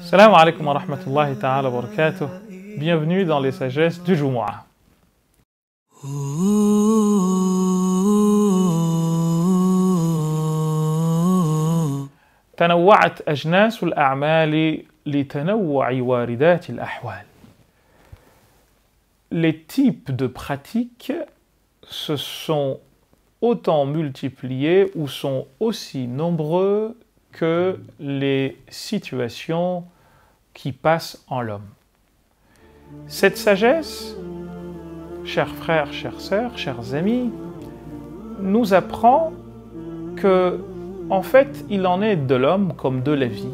Salam alaikum wa rahmatullahi ta'ala wa barakatuh. Bienvenue dans les sagesses du Jumu'ah. تنوعت أجناس الأعمال لتنوع واردات الأحوال. Les types de pratiques se sont autant multipliés ou sont aussi nombreux que les situations qui passent en l'homme. Cette sagesse, chers frères, chères sœurs, chers amis, nous apprend que, en fait, il en est de l'homme comme de la vie.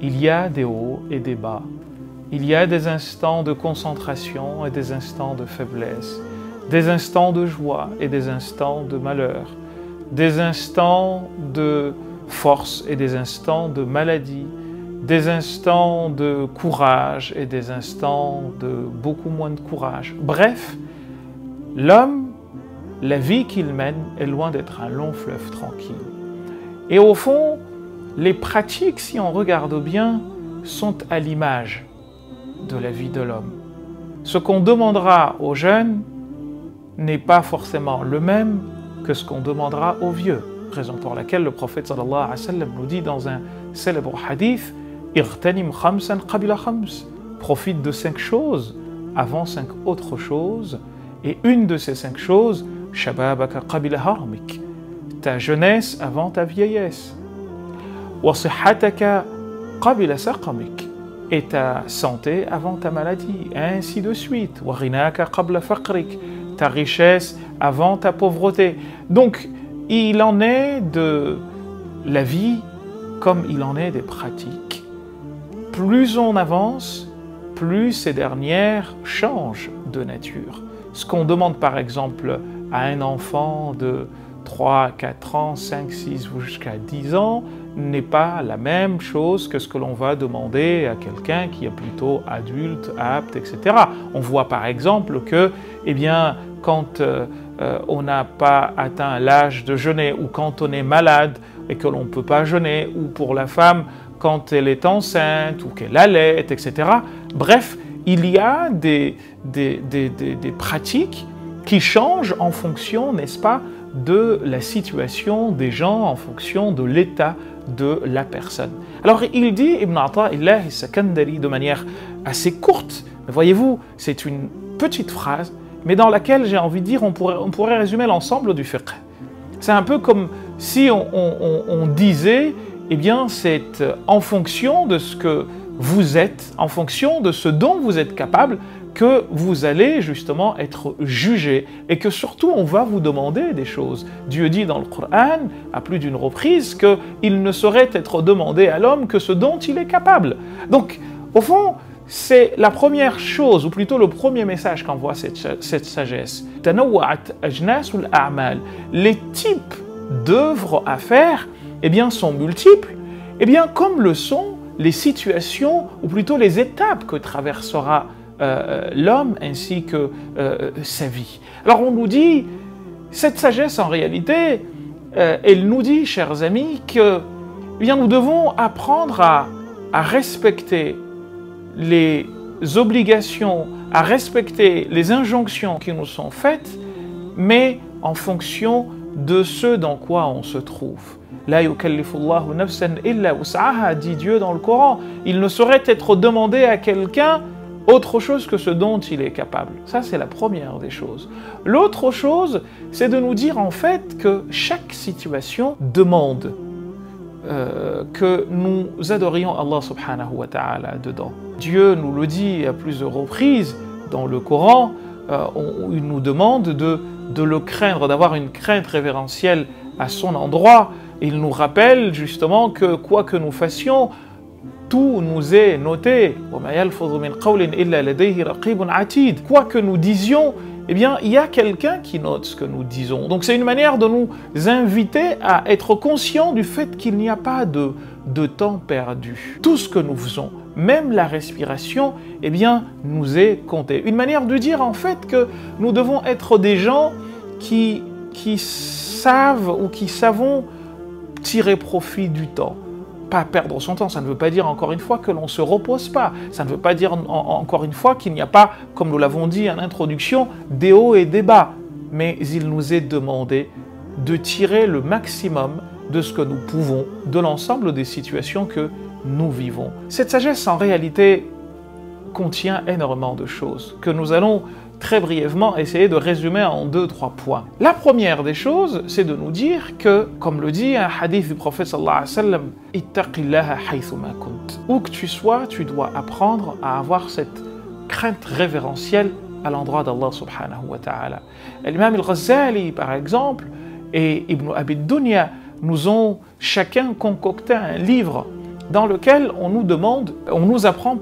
Il y a des hauts et des bas. Il y a des instants de concentration et des instants de faiblesse, des instants de joie et des instants de malheur, des instants de force et des instants de maladie, des instants de courage et des instants de beaucoup moins de courage. Bref, l'homme, la vie qu'il mène est loin d'être un long fleuve tranquille. Et au fond, les pratiques, si on regarde bien, sont à l'image de la vie de l'homme. Ce qu'on demandera aux jeunes n'est pas forcément le même que ce qu'on demandera aux vieux. Raison pour laquelle le prophète sallallahu alayhi wa sallam nous dit dans un célèbre hadith « Irtanim khamsan qabila khams » profite de 5 choses avant 5 autres choses, et une de ces 5 choses « Shababaka qabila haramik » ta jeunesse avant ta vieillesse, « Wa sihhataka qabila saqamik » et ta santé avant ta maladie, et ainsi de suite, « Wa ghinaka qabla faqrik » ta richesse avant ta pauvreté. Donc, il en est de la vie comme il en est des pratiques. Plus on avance, plus ces dernières changent de nature. Ce qu'on demande par exemple à un enfant de 3, 4 ans, 5, 6 ou jusqu'à 10 ans n'est pas la même chose que ce que l'on va demander à quelqu'un qui est plutôt adulte, apte, etc. On voit par exemple que, eh bien, quand on n'a pas atteint l'âge de jeûner, ou quand on est malade et que l'on ne peut pas jeûner, ou pour la femme quand elle est enceinte ou qu'elle allait, etc. Bref, il y a des pratiques qui changent en fonction, n'est-ce pas, de la situation des gens, en fonction de l'état de la personne. Alors il dit, Ibn Ata'illah al-Sakandari, de manière assez courte, voyez-vous, c'est une petite phrase, mais dans laquelle j'ai envie de dire, on pourrait résumer l'ensemble du fiqh. C'est un peu comme si on disait, eh bien, c'est en fonction de ce que vous êtes, en fonction de ce dont vous êtes capable, que vous allez justement être jugé, et que surtout on va vous demander des choses. Dieu dit dans le Coran, à plus d'une reprise, qu'il ne saurait être demandé à l'homme que ce dont il est capable. Donc, au fond, c'est la première chose, ou plutôt le premier message qu'envoie cette sagesse. Tanawwa'at ajnasul a'mal. Les types d'œuvres à faire, eh bien, sont multiples, eh bien, comme le sont les situations, ou plutôt les étapes que traversera l'homme ainsi que sa vie. Alors on nous dit, cette sagesse en réalité, elle nous dit, chers amis, que eh bien, nous devons apprendre à respecter les obligations, à respecter les injonctions qui nous sont faites, mais en fonction de ce dans quoi on se trouve. La yukallifullahu nafsan illa wus'aha, dit Dieu dans le Coran. Il ne saurait être demandé à quelqu'un autre chose que ce dont il est capable. Ça, c'est la première des choses. L'autre chose, c'est de nous dire en fait que chaque situation demande que nous adorions Allah subhanahu wa ta'ala dedans. Dieu nous le dit à plusieurs reprises dans le Coran, il nous demande de le craindre, d'avoir une crainte révérentielle à son endroit. Il nous rappelle justement que quoi que nous fassions, tout nous est noté. Quoi que nous disions, eh bien, il y a quelqu'un qui note ce que nous disons. Donc c'est une manière de nous inviter à être conscients du fait qu'il n'y a pas de temps perdu. Tout ce que nous faisons, même la respiration, eh bien, nous est compté. Une manière de dire en fait que nous devons être des gens qui savent ou qui savons tirer profit du temps. pas perdre son temps, ça ne veut pas dire encore une fois que l'on ne se repose pas, ça ne veut pas dire encore une fois qu'il n'y a pas, comme nous l'avons dit en introduction, des hauts et des bas, mais il nous est demandé de tirer le maximum de ce que nous pouvons de l'ensemble des situations que nous vivons. Cette sagesse en réalité contient énormément de choses que nous allons très brièvement essayer de résumer en 2-3 points. La première des choses, c'est de nous dire que, comme le dit un hadith du prophète sallallahu alayhi wa sallam, « Ittaqillaha haythuma kunt » où que tu sois, tu dois apprendre à avoir cette crainte révérentielle à l'endroit d'Allah subhanahu wa ta'ala. L'imam al-Ghazali, par exemple, et Ibn Abi Dunya nous ont chacun concocté un livre dans lequel on nous apprend,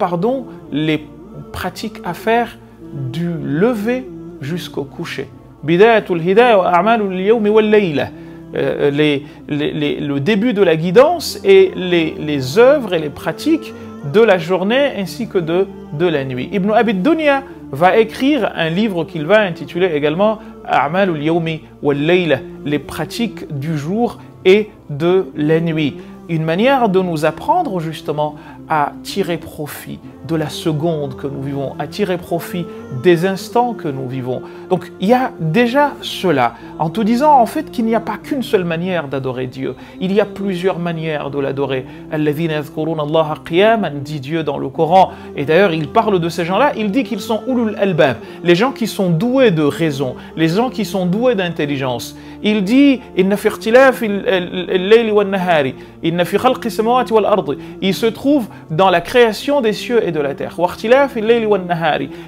les pratiques à faire du lever jusqu'au coucher. Bidayatul hidayah wa a'malul yawmi wal layla. Le début de la guidance et les œuvres et les pratiques de la journée ainsi que de la nuit. Ibn Abi Dunya va écrire un livre qu'il va intituler également A'malul yawmi wal layla, les pratiques du jour et de la nuit. Une manière de nous apprendre justement à tirer profit de la seconde que nous vivons, à tirer profit des instants que nous vivons. Donc il y a déjà cela, en te disant en fait qu'il n'y a pas qu'une seule manière d'adorer Dieu, il y a plusieurs manières de l'adorer. Alladhina yadhkuruna Allaha qiyaman, dit Dieu dans le Coran, et d'ailleurs il parle de ces gens-là, il dit qu'ils sont ulul albab, les gens qui sont doués de raison, les gens qui sont doués d'intelligence. Il dit inna fi ikhtilafi al-layli wan-nahari, inna fi khalqi samawati wal-ardi, il se trouve dans la création des cieux et de la terre.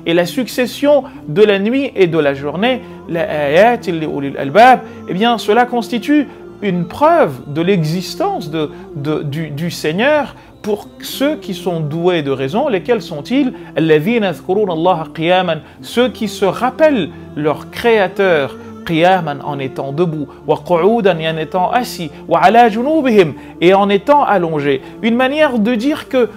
Et la succession de la nuit et de la journée, eh bien, cela constitue une preuve de l'existence du Seigneur pour ceux qui sont doués de raison. Lesquels sont-ils? Ceux qui se rappellent leur Créateur qiyaman, en étant debout, wa qu'udan, en étant assis, wa ala junubihim, et en étant allongés. Une manière de dire que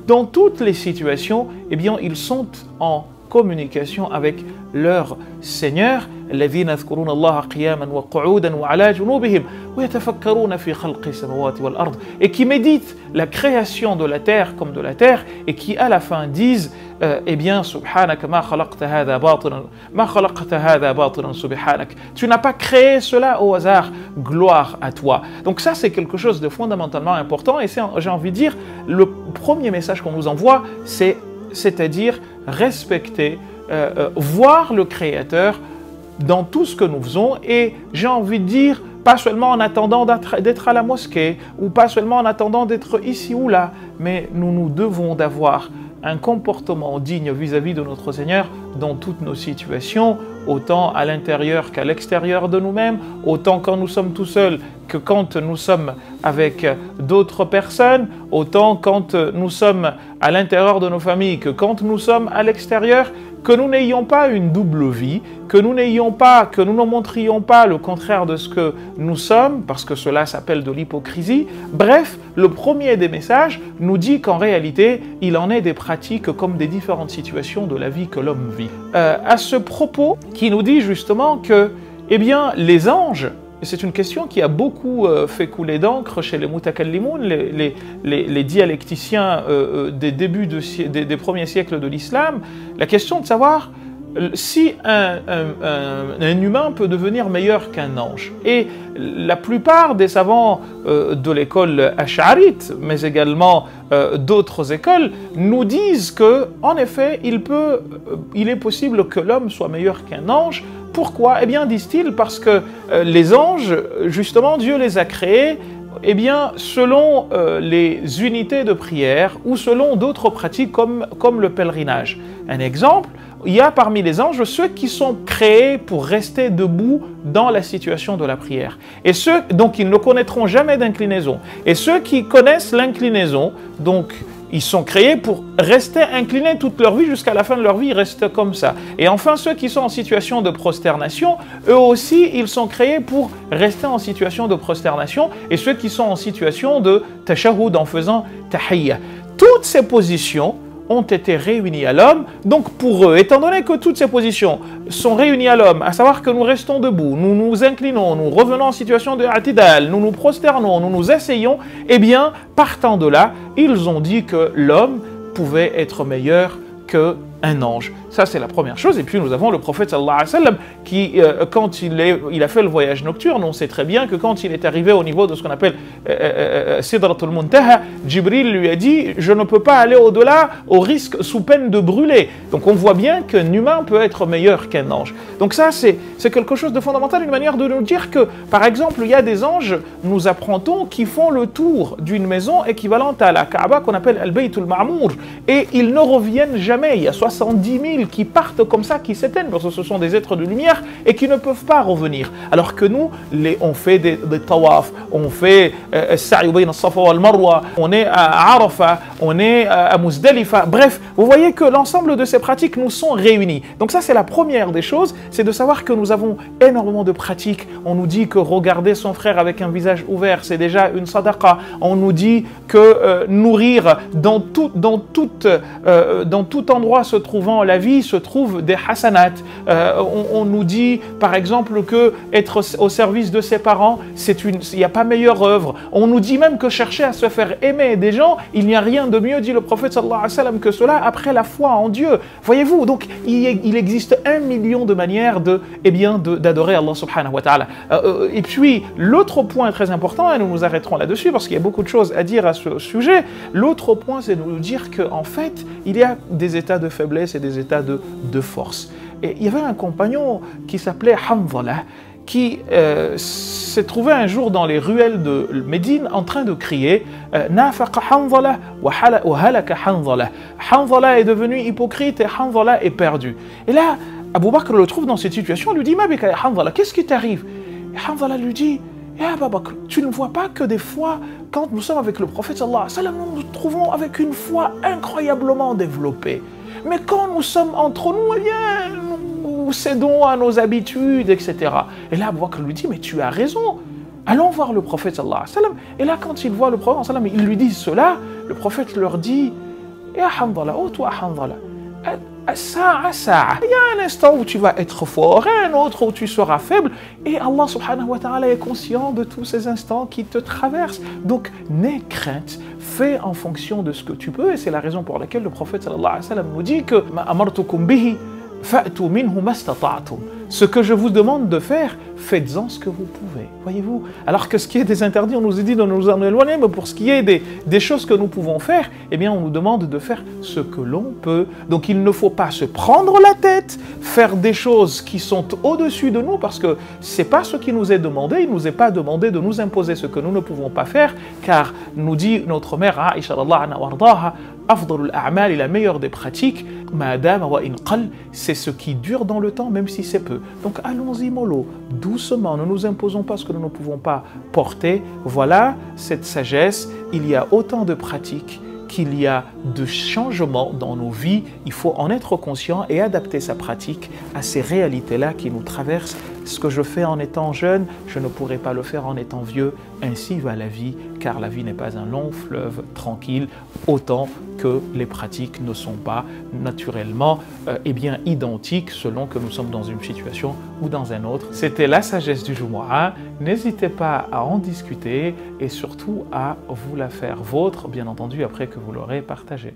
dans toutes les situations, eh bien, ils sont en communication avec leur Seigneur, الذين يذكرون الله قياما وقعودا وعلى جنوبهم ويتفكرون في خلق السماوات والأرض, et qui méditent la création de la terre comme de la terre, et qui à la fin disent eh bien, subhanaka ma khalaqta hadha batilan, ma khalaqta hadha batilan subhanak, tu n'as pas créé cela au hasard, gloire à toi. Donc ça, c'est quelque chose de fondamentalement important, et c'est, j'ai envie de dire, le premier message qu'on nous envoie, c'est-à-dire respecter, voir le Créateur dans tout ce que nous faisons, et j'ai envie de dire, pas seulement en attendant d'être à la mosquée, ou pas seulement en attendant d'être ici ou là, mais nous devons d'avoir un comportement digne vis-à-vis de notre Seigneur dans toutes nos situations, autant à l'intérieur qu'à l'extérieur de nous-mêmes, autant quand nous sommes tout seuls que quand nous sommes avec d'autres personnes, autant quand nous sommes à l'intérieur de nos familles que quand nous sommes à l'extérieur, que nous n'ayons pas une double vie, que nous ne montrions pas le contraire de ce que nous sommes, parce que cela s'appelle de l'hypocrisie. Bref, le premier des messages nous dit qu'en réalité, il en est des pratiques comme des différentes situations de la vie que l'homme vit. À ce propos, qui nous dit justement que, eh bien, les anges, et c'est une question qui a beaucoup fait couler d'encre chez les mutakallimoun, les dialecticiens des premiers siècles de l'islam, la question de savoir si un humain peut devenir meilleur qu'un ange. Et la plupart des savants de l'école ash'arite, mais également d'autres écoles, nous disent que, en effet, il est possible que l'homme soit meilleur qu'un ange. Pourquoi? Eh bien, disent-ils, parce que les anges, justement, Dieu les a créés, eh bien, selon les unités de prière ou selon d'autres pratiques comme le pèlerinage. Un exemple, il y a parmi les anges ceux qui sont créés pour rester debout dans la situation de la prière. Et donc, ils ne connaîtront jamais d'inclinaison. Et ceux qui connaissent l'inclinaison, donc, ils sont créés pour rester inclinés toute leur vie, jusqu'à la fin de leur vie, ils restent comme ça. Et enfin, ceux qui sont en situation de prosternation, eux aussi, ils sont créés pour rester en situation de prosternation. Et ceux qui sont en situation de tashahhud, en faisant tahiyya. Toutes ces positions ont été réunis à l'homme. Donc pour eux, étant donné que toutes ces positions sont réunies à l'homme, à savoir que nous restons debout, nous nous inclinons, nous revenons en situation de atidal, nous nous prosternons, nous nous asseyons, eh bien, partant de là, ils ont dit que l'homme pouvait être meilleur qu'un ange. Ça, c'est la première chose. Et puis, nous avons le prophète sallallahu alayhi wa sallam qui, quand il a fait le voyage nocturne, on sait très bien que quand il est arrivé au niveau de ce qu'on appelle Sidratul Muntaha, Jibril lui a dit « Je ne peux pas aller au-delà au risque sous peine de brûler ». Donc, on voit bien qu'un humain peut être meilleur qu'un ange. Donc ça, c'est quelque chose de fondamental, une manière de nous dire que, par exemple, il y a des anges, nous apprend-on, qui font le tour d'une maison équivalente à la Kaaba qu'on appelle Al-Baytul Ma'mour. Et ils ne reviennent jamais. Il y a 70 000 qui partent comme ça, qui s'éteignent, parce que ce sont des êtres de lumière et qui ne peuvent pas revenir. Alors que nous, on fait des tawaf, on fait Sa'i bayna as-Safa wal Marwa, on est à Arafah, on est à Muzdalifa. Bref, vous voyez que l'ensemble de ces pratiques nous sont réunis. Donc ça, c'est la première des choses, c'est de savoir que nous avons énormément de pratiques. On nous dit que regarder son frère avec un visage ouvert, c'est déjà une sadaqa. On nous dit que nourrir dans tout endroit se trouvant la vie se trouve des hasanat. On nous dit par exemple que être au service de ses parents, il n'y a pas meilleure œuvre. On nous dit même que chercher à se faire aimer des gens, il n'y a rien de mieux, dit le prophète sallallahu alayhi wa sallam, que cela après la foi en Dieu. Voyez-vous, donc il existe 1 million de manières d'adorer Allah subhanahu wa ta'ala. Et puis l'autre point très important, et nous nous arrêterons là-dessus parce qu'il y a beaucoup de choses à dire à ce sujet, l'autre point c'est de nous dire qu'en fait il y a des états de faiblesse et des états de force. Et il y avait un compagnon qui s'appelait Hanzala, qui s'est trouvé un jour dans les ruelles de Médine en train de crier « Nafaqa Hanzala wa halaka Hanzala ». Hanzala est devenu hypocrite et Hanzala est perdu. Et là, Abu Bakr le trouve dans cette situation, lui dit « Ma bika ya Hanzala, qu'est-ce qui t'arrive » Et Hanzala lui dit « Ya Abu Bakr, tu ne vois pas que des fois, quand nous sommes avec le prophète sallallahu alayhi wa sallam, nous nous trouvons avec une foi incroyablement développée. Mais quand nous sommes entre nous, eh bien, nous cédons à nos habitudes, etc. » Et là, Abu Bakr lui dit, mais tu as raison, allons voir le prophète sallallahu alayhi wa sallam. Et là, quand il voit le prophète sallallahu alayhi wa sallam, ils lui disent cela, le prophète leur dit, Ya Hanzala, oh toi Hanzala, il y a un instant où tu vas être fort, et un autre où tu seras faible, et Allah subhanahu wa ta'ala est conscient de tous ces instants qui te traversent. Donc, n'aie crainte, fais en fonction de ce que tu peux, et c'est la raison pour laquelle le prophète sallallahu alayhi wa sallam nous dit que « Ma amartukum bihi, fa'tu minhu mastata'tum » Ce que je vous demande de faire, faites-en ce que vous pouvez. Voyez-vous? Alors que ce qui est des interdits, on nous a dit de nous en éloigner, mais pour ce qui est des choses que nous pouvons faire, eh bien on nous demande de faire ce que l'on peut. Donc il ne faut pas se prendre la tête, faire des choses qui sont au-dessus de nous, parce que ce n'est pas ce qui nous est demandé, il ne nous est pas demandé de nous imposer ce que nous ne pouvons pas faire, car nous dit notre mère Aïcha radhiyallahu anha wardaha, afdalul a'mal, la meilleure des pratiques, madame wa in qal, c'est ce qui dure dans le temps, même si c'est peu. Donc allons-y mollo, doucement, ne nous imposons pas ce que nous ne pouvons pas porter. Voilà cette sagesse, il y a autant de pratiques qu'il y a de changements dans nos vies, il faut en être conscient et adapter sa pratique à ces réalités-là qui nous traversent. Ce que je fais en étant jeune, je ne pourrai pas le faire en étant vieux. Ainsi va la vie, car la vie n'est pas un long fleuve tranquille, autant que les pratiques ne sont pas naturellement identiques selon que nous sommes dans une situation ou dans un autre. C'était la sagesse du Jumu'ah. N'hésitez pas à en discuter et surtout à vous la faire vôtre, bien entendu, après que vous l'aurez partagée.